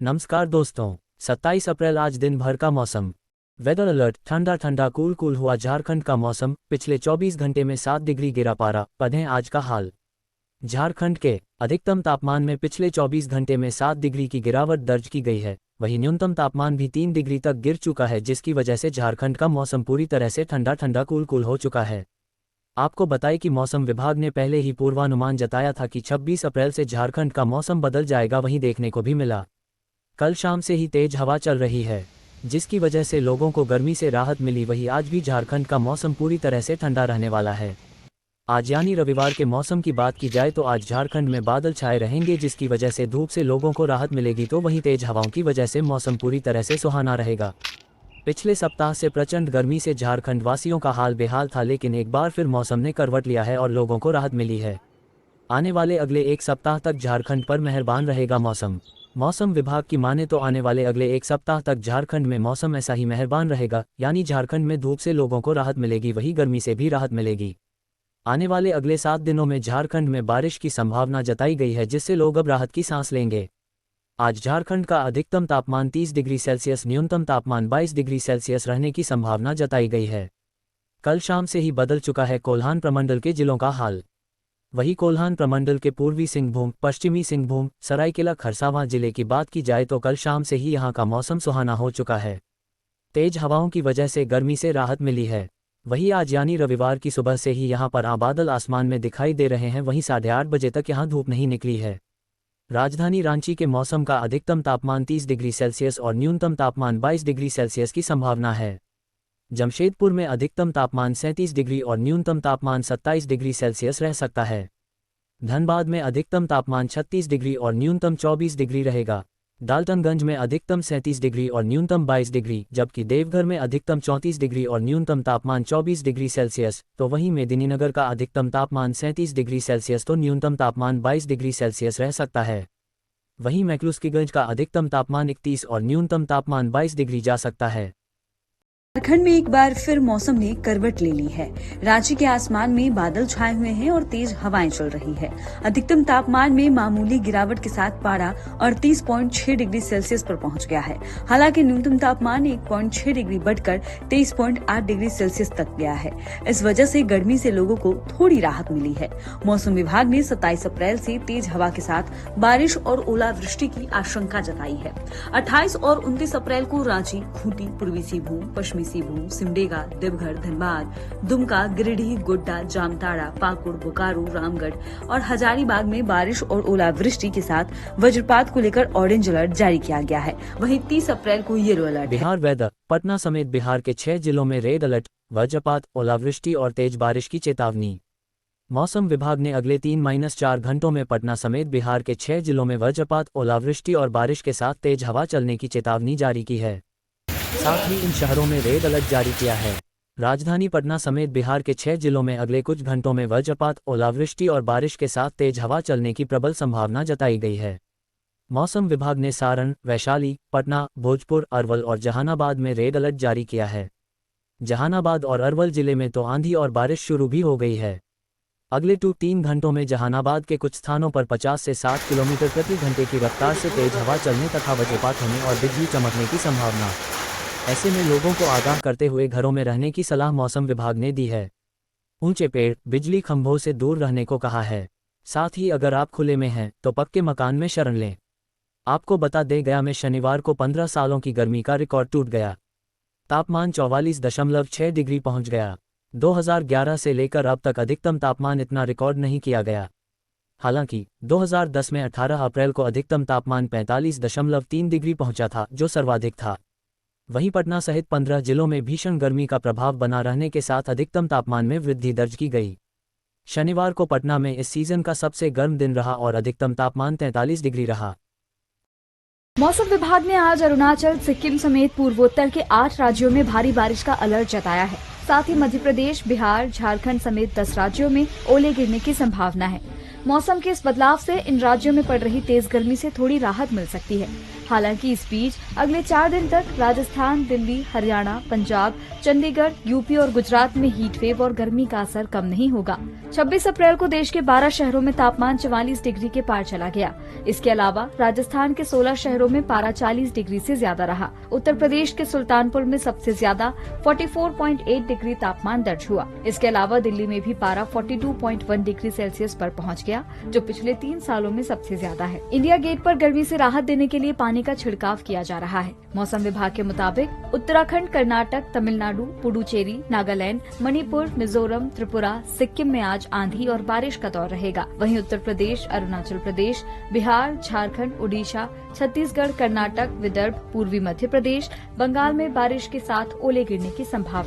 नमस्कार दोस्तों। 27 अप्रैल आज दिन भर का मौसम। Weather alert. ठंडा ठंडा कूल कूल हुआ झारखंड का मौसम। पिछले 24 घंटे में 7 डिग्री गिरा पारा। पढ़ें आज का हाल। झारखंड के अधिकतम तापमान में पिछले 24 घंटे में 7 डिग्री की गिरावट दर्ज की गई है। वहीं न्यूनतम तापमान भी 3 डिग्री तक गिर चुका है, जिसकी वजह से झारखंड का मौसम पूरी तरह से ठंडा ठंडा कूल कूल हो चुका है। आपको बताएं कि मौसम विभाग ने पहले ही पूर्वानुमान जताया था कि 26 अप्रैल से झारखंड का मौसम बदल जाएगा। वहीं देखने को भी मिला, कल शाम से ही तेज हवा चल रही है, जिसकी वजह से लोगों को गर्मी से राहत मिली। वहीं आज भी झारखंड का मौसम पूरी तरह से ठंडा रहने वाला है। आज यानी रविवार के मौसम की बात की जाए तो आज झारखंड में बादल छाए रहेंगे, जिसकी वजह से धूप से लोगों को राहत मिलेगी। तो वहीं तेज हवाओं की वजह से मौसम पूरी तरह से सुहाना रहेगा। पिछले सप्ताह से प्रचंड गर्मी से झारखंड वासियों का हाल बेहाल था, लेकिन एक बार फिर मौसम ने करवट लिया है और लोगों को राहत मिली है। आने वाले अगले एक सप्ताह तक झारखंड पर मेहरबान रहेगा मौसम। मौसम विभाग की माने तो आने वाले अगले एक सप्ताह तक झारखंड में मौसम ऐसा ही मेहरबान रहेगा, यानी झारखंड में धूप से लोगों को राहत मिलेगी, वहीं गर्मी से भी राहत मिलेगी। आने वाले अगले 7 दिनों में झारखंड में बारिश की संभावना जताई गई है, जिससे लोग अब राहत की सांस लेंगे। आज झारखंड का अधिकतम तापमान 30 डिग्री सेल्सियस, न्यूनतम तापमान 22 डिग्री सेल्सियस रहने की संभावना जताई गई है। कल शाम से ही बदल चुका है कोल्हान प्रमंडल के जिलों का हाल। वहीं कोल्हान प्रमंडल के पूर्वी सिंहभूम, पश्चिमी सिंहभूम, सरायकेला खरसावां जिले की बात की जाए तो कल शाम से ही यहां का मौसम सुहाना हो चुका है। तेज हवाओं की वजह से गर्मी से राहत मिली है। वहीं आज यानी रविवार की सुबह से ही यहां पर बादल आसमान में दिखाई दे रहे हैं। वहीं 8:30 बजे तक यहां धूप नहीं निकली है। राजधानी रांची के मौसम का अधिकतम तापमान 30 डिग्री सेल्सियस और न्यूनतम तापमान 22 डिग्री सेल्सियस की संभावना है। जमशेदपुर में अधिकतम तापमान 37 डिग्री और न्यूनतम तापमान 27 डिग्री सेल्सियस रह सकता है। धनबाद में अधिकतम तापमान 36 डिग्री और न्यूनतम 24 डिग्री रहेगा। डाल्टनगंज में अधिकतम 37 डिग्री और न्यूनतम 22 डिग्री, जबकि देवघर में अधिकतम 34 डिग्री और न्यूनतम तापमान 24 डिग्री सेल्सियस। तो वहीं मेदिनीनगर का अधिकतम तापमान 37 डिग्री सेल्सियस तो न्यूनतम तापमान 22 डिग्री सेल्सियस रह सकता है। वहीं मैक्लुस्कीगंज का अधिकतम तापमान 31 और न्यूनतम तापमान 22 डिग्री जा सकता है। झारखंड में एक बार फिर मौसम ने करवट ले ली है। रांची के आसमान में बादल छाए हुए हैं और तेज हवाएं चल रही है। अधिकतम तापमान में मामूली गिरावट के साथ पारा 38.6 डिग्री सेल्सियस पर पहुंच गया है। हालांकि न्यूनतम तापमान 1.6 डिग्री बढ़कर 23.8 डिग्री सेल्सियस तक गया है। इस वजह से गर्मी से लोगों को थोड़ी राहत मिली है। मौसम विभाग ने 27 अप्रैल से तेज हवा के साथ बारिश और ओलावृष्टि की आशंका जताई है। 28 और 29 अप्रैल को रांची, खूंटी, पूर्वी सिंहभूम, पश्चिमी सिंहभूम, सिमडेगा, देवघर, धनबाद, दुमका, गिरिडीह, गोड्डा, जामताड़ा, पाकुड़, बोकारो, रामगढ़ और हजारीबाग में बारिश और ओलावृष्टि के साथ वज्रपात को लेकर ऑरेंज अलर्ट जारी किया गया है। वहीं 30 अप्रैल को yellow alert. Bihar weather. Patna समेत बिहार के 6 जिलों में रेड अलर्ट, वज्रपात, ओलावृष्टि और तेज बारिश की चेतावनी। मौसम विभाग ने अगले 3-4 घंटों में पटना समेत बिहार के 6 जिलों में वज्रपात, ओलावृष्टि और बारिश के साथ तेज हवा चलने की चेतावनी जारी की है। साथ ही इन शहरों में रेड अलर्ट जारी किया है। राजधानी पटना समेत बिहार के 6 जिलों में अगले कुछ घंटों में वज्रपात, ओलावृष्टि और बारिश के साथ तेज हवा चलने की प्रबल संभावना जताई गई है। मौसम विभाग ने सारण, वैशाली, पटना, भोजपुर, अरवल और जहानाबाद में रेड अलर्ट जारी किया है। जहानाबाद और अरवल जिले में तो आंधी और बारिश शुरू भी हो गई है। अगले 2-3 घंटों में जहानाबाद के कुछ स्थानों पर 50 से 60 किलोमीटर प्रति घंटे की रफ्तार से तेज हवा चलने तथा वज्रपात होने और बिजली चमकने की संभावना। ऐसे में लोगों को आगाह करते हुए घरों में रहने की सलाह मौसम विभाग ने दी है। ऊंचे पेड़, बिजली खंभों से दूर रहने को कहा है। साथ ही अगर आप खुले में हैं तो पक्के मकान में शरण लें। आपको बता दें, गया में शनिवार को 15 सालों की गर्मी का रिकॉर्ड टूट गया। तापमान 44.6 डिग्री पहुंच गया। 2011 से लेकर अब तक अधिकतम तापमान इतना रिकॉर्ड नहीं किया गया। हालांकि 2010 में 18 अप्रैल को अधिकतम तापमान 45.3 डिग्री पहुंचा था, जो सर्वाधिक था। वहीं पटना सहित 15 जिलों में भीषण गर्मी का प्रभाव बना रहने के साथ अधिकतम तापमान में वृद्धि दर्ज की गई। शनिवार को पटना में इस सीजन का सबसे गर्म दिन रहा और अधिकतम तापमान 43 डिग्री रहा। मौसम विभाग ने आज अरुणाचल, सिक्किम समेत पूर्वोत्तर के 8 राज्यों में भारी बारिश का अलर्ट जताया है। साथ ही मध्य प्रदेश, बिहार, झारखंड समेत 10 राज्यों में ओले गिरने की संभावना है। मौसम के इस बदलाव से इन राज्यों में पड़ रही तेज गर्मी से थोड़ी राहत मिल सकती है। हालांकि इस बीच अगले 4 दिन तक राजस्थान, दिल्ली, हरियाणा, पंजाब, चंडीगढ़, यूपी और गुजरात में हीट वेव और गर्मी का असर कम नहीं होगा। 26 अप्रैल को देश के 12 शहरों में तापमान 44 डिग्री के पार चला गया। इसके अलावा राजस्थान के 16 शहरों में पारा 40 डिग्री से ज्यादा रहा। उत्तर प्रदेश के सुल्तानपुर में सबसे ज्यादा 44.8 डिग्री तापमान दर्ज हुआ। इसके अलावा दिल्ली में भी पारा 42.1 डिग्री सेल्सियस पर पहुंच गया, जो पिछले 3 सालों में सबसे ज्यादा है। इंडिया गेट पर गर्मी से राहत देने के लिए पानी का छिड़काव किया जा रहा है। मौसम विभाग के मुताबिक उत्तराखंड, कर्नाटक, तमिलनाडु, पुडुचेरी, नागालैंड, मणिपुर, मिजोरम, त्रिपुरा, सिक्किम में आज आंधी और बारिश का दौर रहेगा। वहीं उत्तर प्रदेश, अरुणाचल प्रदेश, बिहार, झारखंड, उड़ीसा, छत्तीसगढ़, कर्नाटक, विदर्भ, पूर्वी मध्य प्रदेश, बंगाल में बारिश के साथ ओले गिरने की संभावना